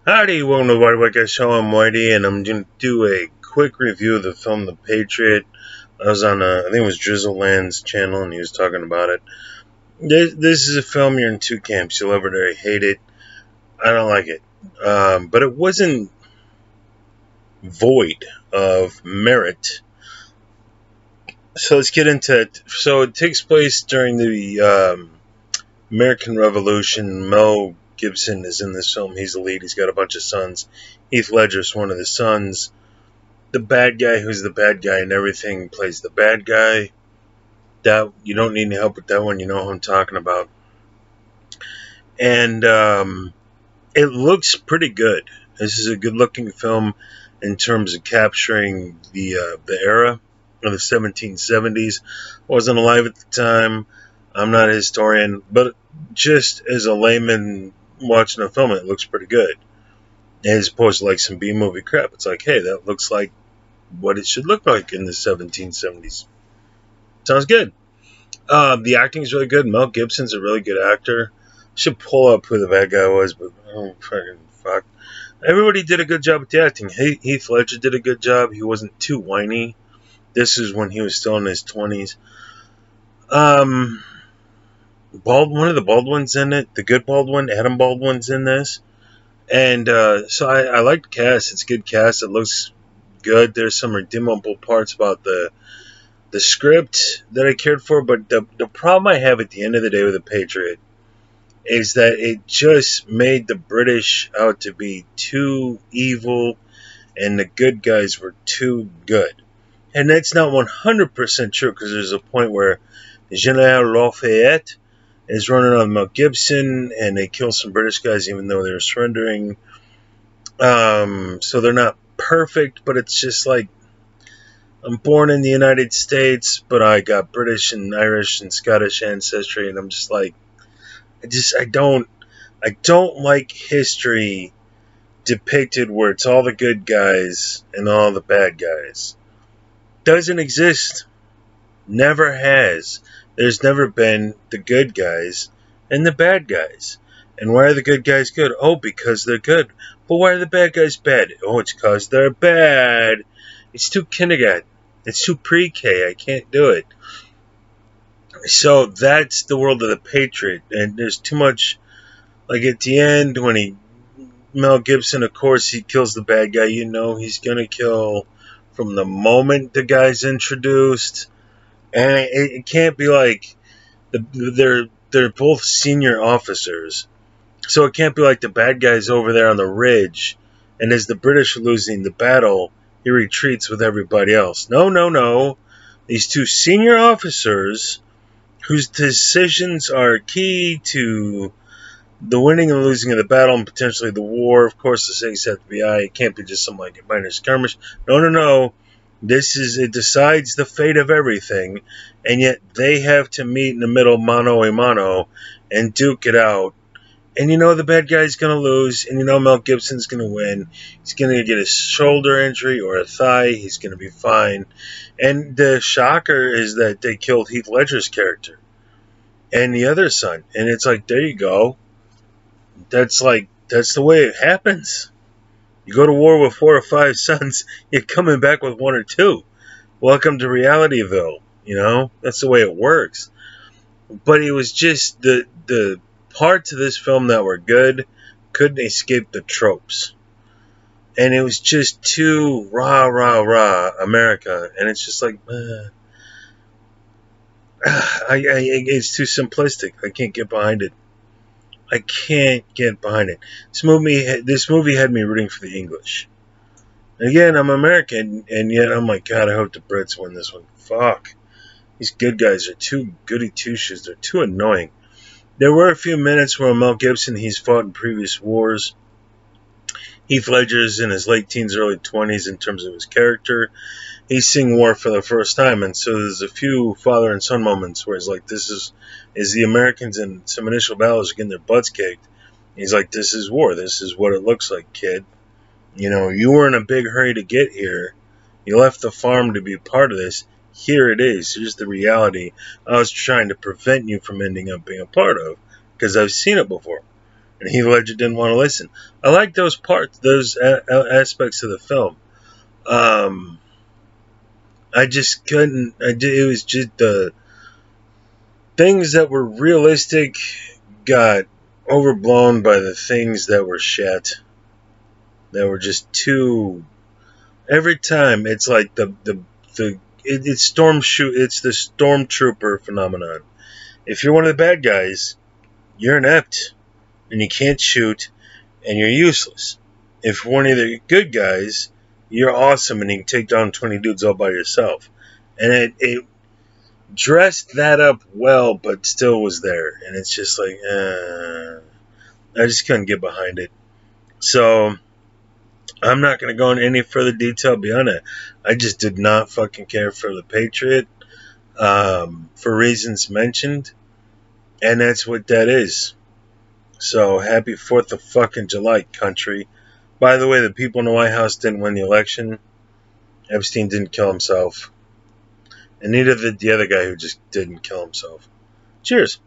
Howdy, welcome to the Whitey White Guy Show. I'm Whitey, and I'm going to do a quick review of the film The Patriot. I was on, I think it was Drizzleland's channel, and he was talking about it. This is a film you're in two camps. You love it or you hate it. I don't like it. But it wasn't void of merit. So let's get into it. So it takes place during the American Revolution. Mel Gibson is in this film. He's the lead. He's got a bunch of sons. Heath Ledger's one of the sons. The bad guy who's the bad guy and everything plays the bad guy. That you don't need any help with that one. You know who I'm talking about. And it looks pretty good. This is a good-looking film in terms of capturing the era of the 1770s. I wasn't alive at the time. I'm not a historian, but just as a layman watching a film, it looks pretty good. As opposed to like some B-movie crap. It's like, hey, that looks like what it should look like in the 1770s. Sounds good. The acting is really good. Mel Gibson's a really good actor. Should pull up who the bad guy was, but oh, fucking fuck. Everybody did a good job with the acting. Heath Ledger did a good job. He wasn't too whiny. This is when he was still in his 20s. One of the Baldwins in it, the good Baldwin, Adam Baldwin's in this. And so I like the cast. It's a good cast. It looks good. There's some redeemable parts about the script that I cared for, but the problem I have at the end of the day with The Patriot is that it just made the British out to be too evil and the good guys were too good. And that's not 100% true, because there's a point where General Lafayette is running on Mel Gibson and they kill some British guys even though they're surrendering. So they're not perfect, but it's just like, I'm born in the United States, but I got British and Irish and Scottish ancestry, and I'm just like, I don't like history depicted where it's all the good guys and all the bad guys. Doesn't exist. Never has. There's never been the good guys and the bad guys. And why are the good guys good? Oh, because they're good. But why are the bad guys bad? Oh, it's because they're bad. It's too kindergarten. It's too pre-K. I can't do it. So that's the world of The Patriot. And there's too much, like at the end when Mel Gibson, of course, he kills the bad guy. You know he's going to kill from the moment the guy's introduced. And it can't be like they're both senior officers. So it can't be like the bad guy's over there on the ridge, and as the British are losing the battle, he retreats with everybody else. No. These two senior officers, whose decisions are key to the winning and losing of the battle and potentially the war. Of course, the cities have to be high. It can't be just some like a minor skirmish. No. It decides the fate of everything, and yet they have to meet in the middle, mano a mano, and duke it out. And you know the bad guy's going to lose, and you know Mel Gibson's going to win. He's going to get a shoulder injury or a thigh. He's going to be fine. And the shocker is that they killed Heath Ledger's character and the other son. And it's like, there you go. That's the way it happens. You go to war with 4 or 5 sons, you're coming back with 1 or 2. Welcome to Realityville. You know, that's the way it works. But it was just the parts of this film that were good couldn't escape the tropes. And it was just too rah America. And it's just like, it's too simplistic. I can't get behind it. This movie had me rooting for the English. And again, I'm American, and yet I'm like, God, I hope the Brits win this one. Fuck. These good guys are too goody two-shoes. They're too annoying. There were a few minutes where Mel Gibson, he's fought in previous wars. Heath Ledger's in his late teens, early 20s in terms of his character. He's seeing war for the first time, and so there's a few father and son moments where he's like, this is the Americans in some initial battles are getting their butts kicked. He's like, this is war. This is what it looks like, kid. You know, you were in a big hurry to get here. You left the farm to be a part of this. Here it is. Here's the reality I was trying to prevent you from ending up being a part of, because I've seen it before. and Heath Ledger didn't want to listen. I like those parts, those aspects of the film. Um, I just couldn't. It was just the things that were realistic got overblown by the things that were shit. That were just too. Every time it's like it's it's the stormtrooper phenomenon. If you're one of the bad guys, you're inept and you can't shoot and you're useless. If you're one of the good guys, you're awesome and you can take down 20 dudes all by yourself. And it dressed that up well, but still was there. And it's just like, I just couldn't get behind it. So I'm not going to go into any further detail beyond it. I just did not fucking care for the Patriot for reasons mentioned. And that's what that is. So happy 4th of fucking July, country. By the way, the people in the White House didn't win the election. Epstein didn't kill himself. And neither did the other guy who just didn't kill himself. Cheers.